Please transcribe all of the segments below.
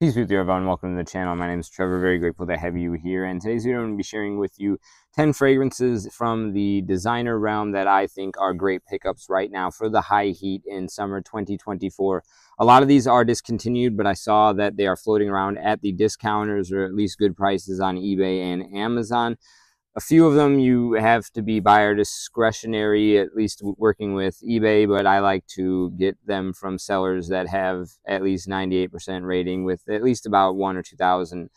Peace be with you, everyone. Welcome to the channel. My name is Trevor. Very grateful to have you here. And today's video, I'm going to be sharing with you 10 fragrances from the designer realm that I think are great pickups right now for the high heat in summer 2024. A lot of these are discontinued, but I saw that they are floating around at the discounters or at least good prices on eBay and Amazon. A few of them you have to be buyer discretionary, at least working with eBay, but I like to get them from sellers that have at least 98% rating with at least about 1,000 or 2,000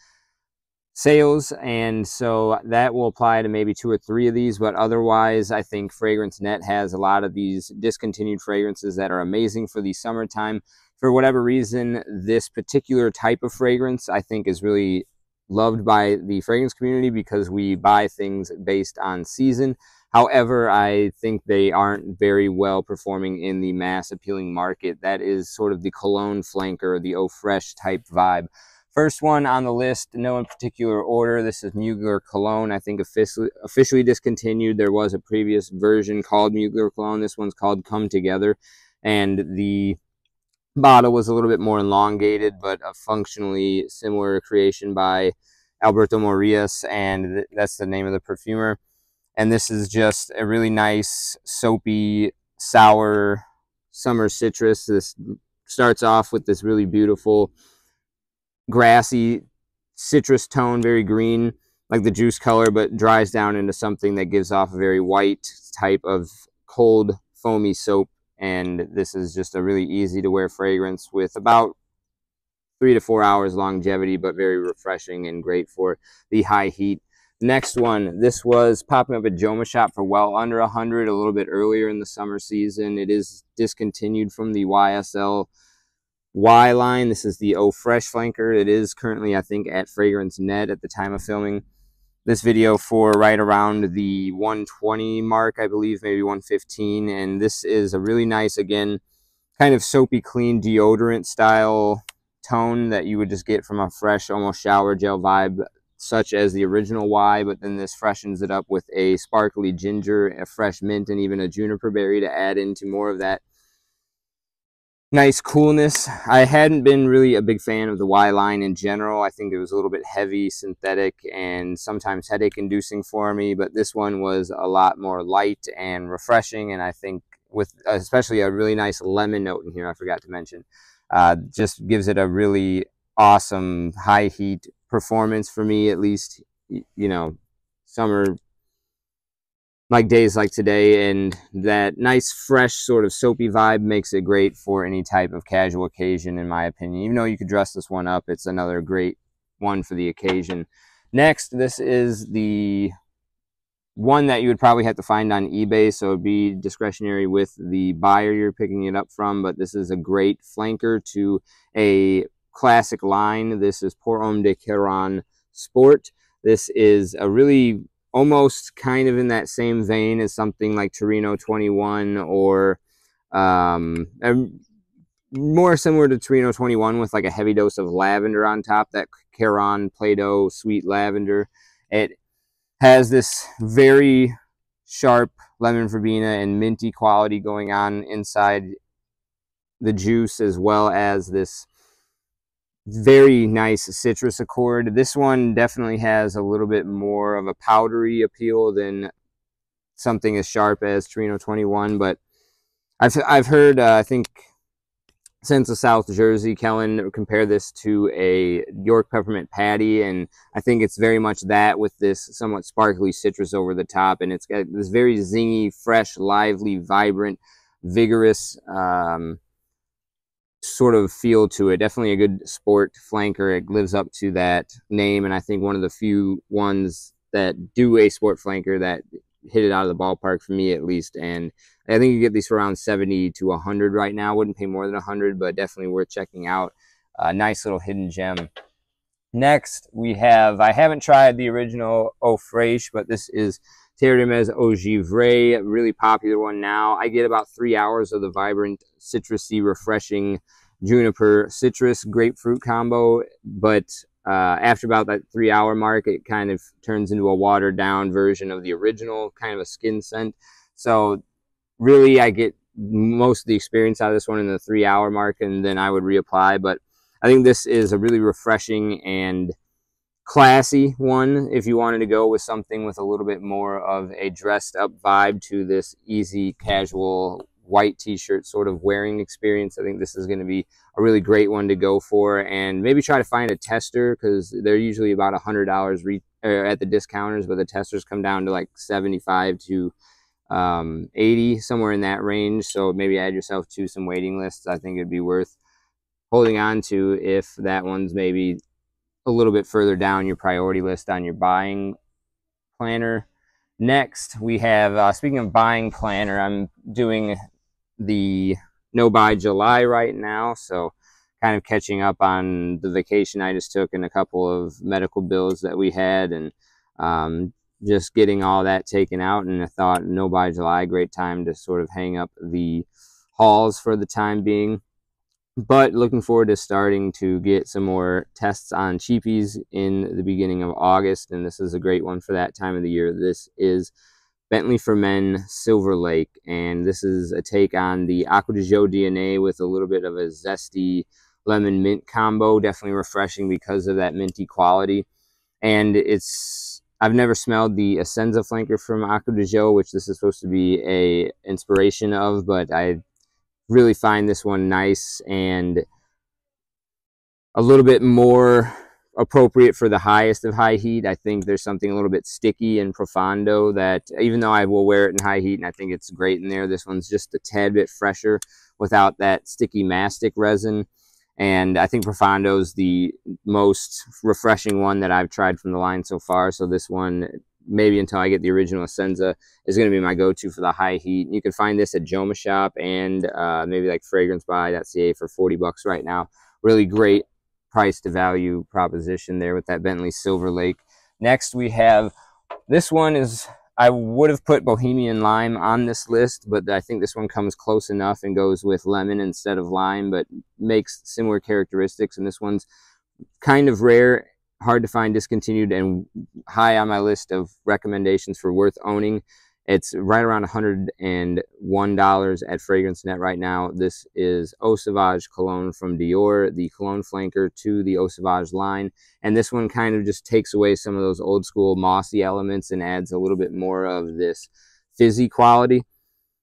sales. And so that will apply to maybe 2 or 3 of these, but otherwise I think Fragrance Net has a lot of these discontinued fragrances that are amazing for the summertime. For whatever reason, this particular type of fragrance I think is really loved by the fragrance community because we buy things based on season. However, I think they aren't very well performing in the mass appealing market. That is sort of the Cologne flanker, the Eau Fraiche type vibe. First one on the list, no in particular order, this is Muegler Cologne. I think officially discontinued. There was a previous version called Muegler Cologne. This one's called Come Together, and the bottle was a little bit more elongated, but a functionally similar creation by Alberto Morillas, and that's the name of the perfumer. And this is just a really nice, soapy, sour summer citrus. This starts off with this really beautiful, grassy citrus tone, very green, like the juice color, but dries down into something that gives off a very white type of cold, foamy soap. And this is just a really easy to wear fragrance with about 3 to 4 hours longevity, but very refreshing and great for the high heat. Next one, this was popping up at Joma Shop for well under 100 a little bit earlier in the summer season. It is discontinued from the YSL Y line. This is the Eau Fraiche flanker. It is currently, I think, at Fragrance Net at the time of filming this video for right around the 120 mark, I believe, maybe 115. And this is a really nice, again, kind of soapy, clean deodorant style tone that you would just get from a fresh, almost shower gel vibe, such as the original Y, but then this freshens it up with a sparkly ginger, a fresh mint, and even a juniper berry to add into more of that nice coolness. I hadn't been really a big fan of the Y line in general. I think it was a little bit heavy, synthetic, and sometimes headache inducing for me, but this one was a lot more light and refreshing, and I think with especially a really nice lemon note in here, I forgot to mention, just gives it a really awesome high heat performance for me, at least, you know, summer like days like today. And that nice fresh sort of soapy vibe makes it great for any type of casual occasion, in my opinion. Even though you could dress this one up, it's another great one for the occasion. Next, this is the one that you would probably have to find on eBay, so it'd be discretionary with the buyer you're picking it up from, but this is a great flanker to a classic line. This is Pour Homme de Caron Sport. This is a really almost kind of in that same vein as something like Torino 21 or more similar to Torino 21 with like a heavy dose of lavender on top, that Caron Play-Doh sweet lavender. It has this very sharp lemon verbena and minty quality going on inside the juice, as well as this very nice citrus accord. This one definitely has a little bit more of a powdery appeal than something as sharp as Torino 21, but I've heard, I think, Sense of South Jersey, Kellen, compare this to a York Peppermint Patty, and I think it's very much that with this somewhat sparkly citrus over the top, and it's got this very zingy, fresh, lively, vibrant, vigorous sort of feel to it. Definitely a good sport flanker. It lives up to that name, and I think one of the few ones that do a sport flanker that hit it out of the ballpark for me, at least. And I think you get these for around 70 to 100 right now. Wouldn't pay more than 100, but definitely worth checking out. A nice little hidden gem. Next, we have, I haven't tried the original Eau Fraiche, but this is Terre au Givree, a really popular one now. I get about 3 hours of the vibrant, citrusy, refreshing juniper citrus grapefruit combo, but after about that 3 hour mark, it kind of turns into a watered down version of the original, kind of a skin scent. So really, I get most of the experience out of this one in the 3 hour mark, and then I would reapply. But I think this is a really refreshing and classy one if you wanted to go with something with a little bit more of a dressed up vibe to this easy casual white t-shirt sort of wearing experience. I think this is going to be a really great one to go for, and maybe try to find a tester, because they're usually about $100 at the discounters, but the testers come down to like 75 to 80, somewhere in that range. So maybe add yourself to some waiting lists. I think it'd be worth holding on to if that one's maybe a little bit further down your priority list on your buying planner. Next, we have, speaking of buying planner, I'm doing the No Buy July right now, so kind of catching up on the vacation I just took and a couple of medical bills that we had, and just getting all that taken out. And I thought No Buy July, great time to sort of hang up the hauls for the time being. But looking forward to starting to get some more tests on cheapies in the beginning of August, and this is a great one for that time of the year. This is Bentley for Men Silverlake, and this is a take on the Acqua di Gio DNA with a little bit of a zesty lemon mint combo. Definitely refreshing because of that minty quality. And I've never smelled the Essenza flanker from Acqua di Gio, which this is supposed to be a inspiration of, but I really find this one nice and a little bit more appropriate for the highest of high heat. I think there's something a little bit sticky and profondo that, even though I will wear it in high heat and I think it's great in there, this one's just a tad bit fresher without that sticky mastic resin. And I think Profondo's the most refreshing one that I've tried from the line so far. So this one, maybe until I get the original Essenza, is going to be my go-to for the high heat. You can find this at Joma Shop and maybe like fragrancebuy.ca for 40 bucks right now. Really great price to value proposition there with that Bentley Silverlake. Next we have, this one is, I would have put Bohemian Lime on this list, but I think this one comes close enough and goes with lemon instead of lime, but makes similar characteristics. And this one's kind of rare, hard to find discontinued, and high on my list of recommendations for worth owning. It's right around $101 at FragranceNet right now. This is Eau Sauvage Cologne from Dior, the cologne flanker to the Eau Sauvage line. And this one kind of just takes away some of those old school mossy elements and adds a little bit more of this fizzy quality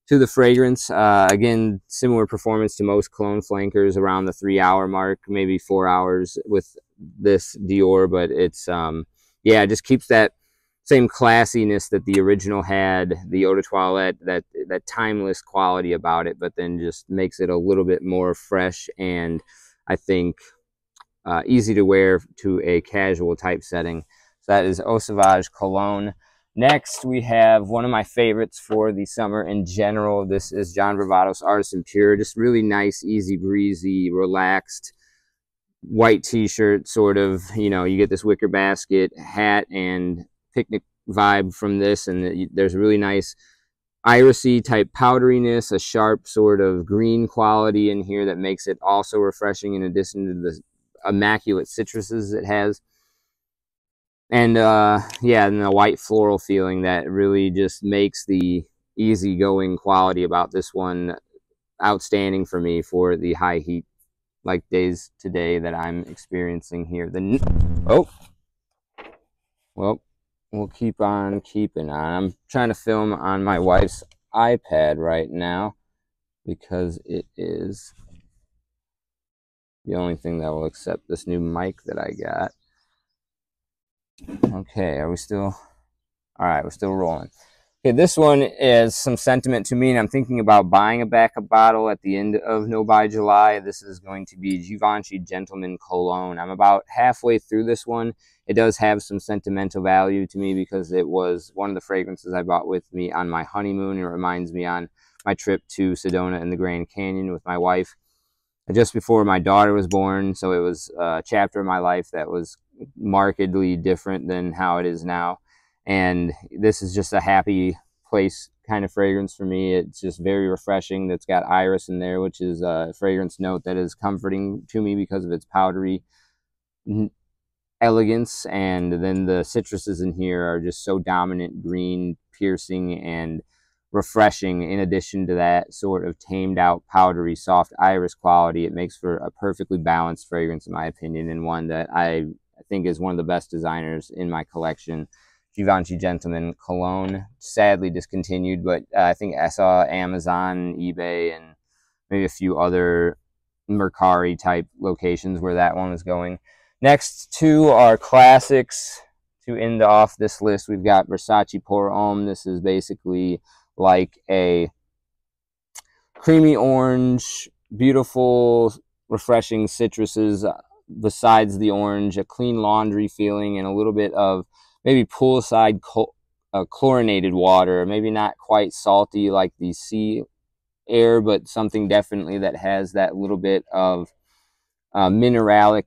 to the fragrance. Again, similar performance to most cologne flankers, around the 3-hour mark, maybe 4 hours with this Dior, but it's, yeah, it just keeps that same classiness that the original had, the Eau de Toilette, that timeless quality about it, but then just makes it a little bit more fresh and I think easy to wear to a casual type setting. So that is Eau Sauvage Cologne. Next, we have one of my favorites for the summer in general. This is John Varvatos Artisan Pure. Just really nice, easy breezy, relaxed white t-shirt, sort of, you know, you get this wicker basket hat and picnic vibe from this, and there's a really nice irisy type powderiness, a sharp sort of green quality in here that makes it also refreshing in addition to the immaculate citruses it has. And yeah, and the white floral feeling that really just makes the easygoing quality about this one outstanding for me for the high heat like days today that I'm experiencing here. Oh, well, we'll keep on keeping on. I'm trying to film on my wife's iPad right now because it is the only thing that will accept this new mic that I got. Okay, are we still? All right, we're still rolling. Okay, this one is some sentiment to me, and I'm thinking about buying a backup bottle at the end of No Buy July. This is going to be Givenchy Gentleman Cologne. I'm about halfway through this one. It does have some sentimental value to me because it was one of the fragrances I bought with me on my honeymoon. It reminds me on my trip to Sedona and the Grand Canyon with my wife just before my daughter was born. So it was a chapter of my life that was markedly different than how it is now. And this is just a happy place kind of fragrance for me. It's just very refreshing. That's got iris in there, which is a fragrance note that is comforting to me because of its powdery elegance. And then the citruses in here are just so dominant, green, piercing, and refreshing. In addition to that sort of tamed out, powdery, soft iris quality, it makes for a perfectly balanced fragrance, in my opinion, and one that I think is one of the best designers in my collection. Givenchy Gentleman Cologne, sadly discontinued, but I think I saw Amazon, eBay, and maybe a few other Mercari type locations where that one was going. Next two are classics. To end off this list, we've got Versace Pour Homme. This is basically like a creamy orange, beautiful, refreshing citruses. Besides the orange, a clean laundry feeling and a little bit of maybe poolside chlorinated water. Maybe not quite salty like the sea air, but something definitely that has that little bit of mineralic,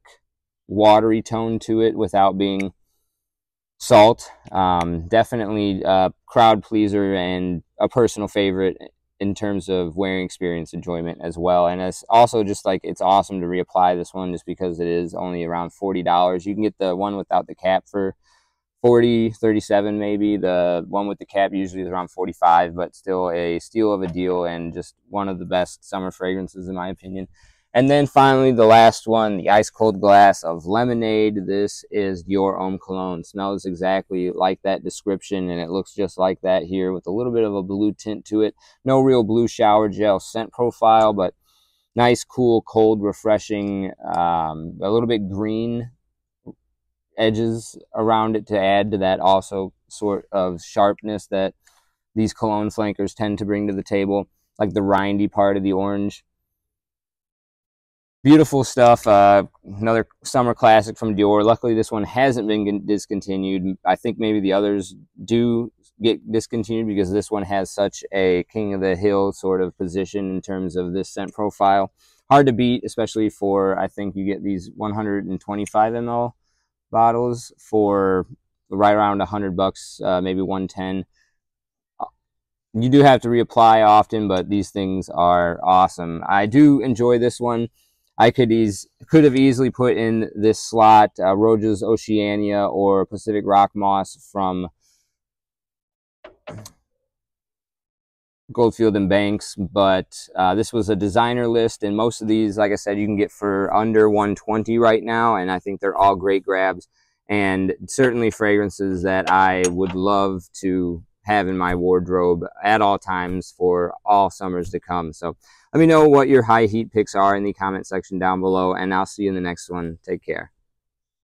watery tone to it without being salt. Definitely a crowd pleaser and a personal favorite in terms of wearing experience enjoyment as well. And it's also just like, it's awesome to reapply this one just because it is only around $40. You can get the one without the cap for $40, $37 maybe. The one with the cap usually is around $45, but still a steal of a deal and just one of the best summer fragrances in my opinion. And then finally, the last one, the Ice Cold Glass of Lemonade. This is Dior Homme Cologne. Smells exactly like that description, and it looks just like that here with a little bit of a blue tint to it. No real blue shower gel scent profile, but nice, cool, cold, refreshing, a little bit green edges around it to add to that also sort of sharpness that these cologne flankers tend to bring to the table, like the rindy part of the orange. Beautiful stuff. Another summer classic from Dior. Luckily, this one hasn't been discontinued. I think maybe the others do get discontinued because this one has such a king of the hill sort of position in terms of this scent profile. Hard to beat, especially for, I think you get these 125 ml bottles for right around $100, maybe 110. You do have to reapply often, but these things are awesome. I do enjoy this one. I could have easily put in this slot Roja's Oceania or Pacific Rock Moss from Goldfield and Banks, but this was a designer list, and most of these, like I said, you can get for under $120 right now, and I think they're all great grabs, and certainly fragrances that I would love to have in my wardrobe at all times for all summers to come. So let me know what your high heat picks are in the comment section down below, and I'll see you in the next one. Take care.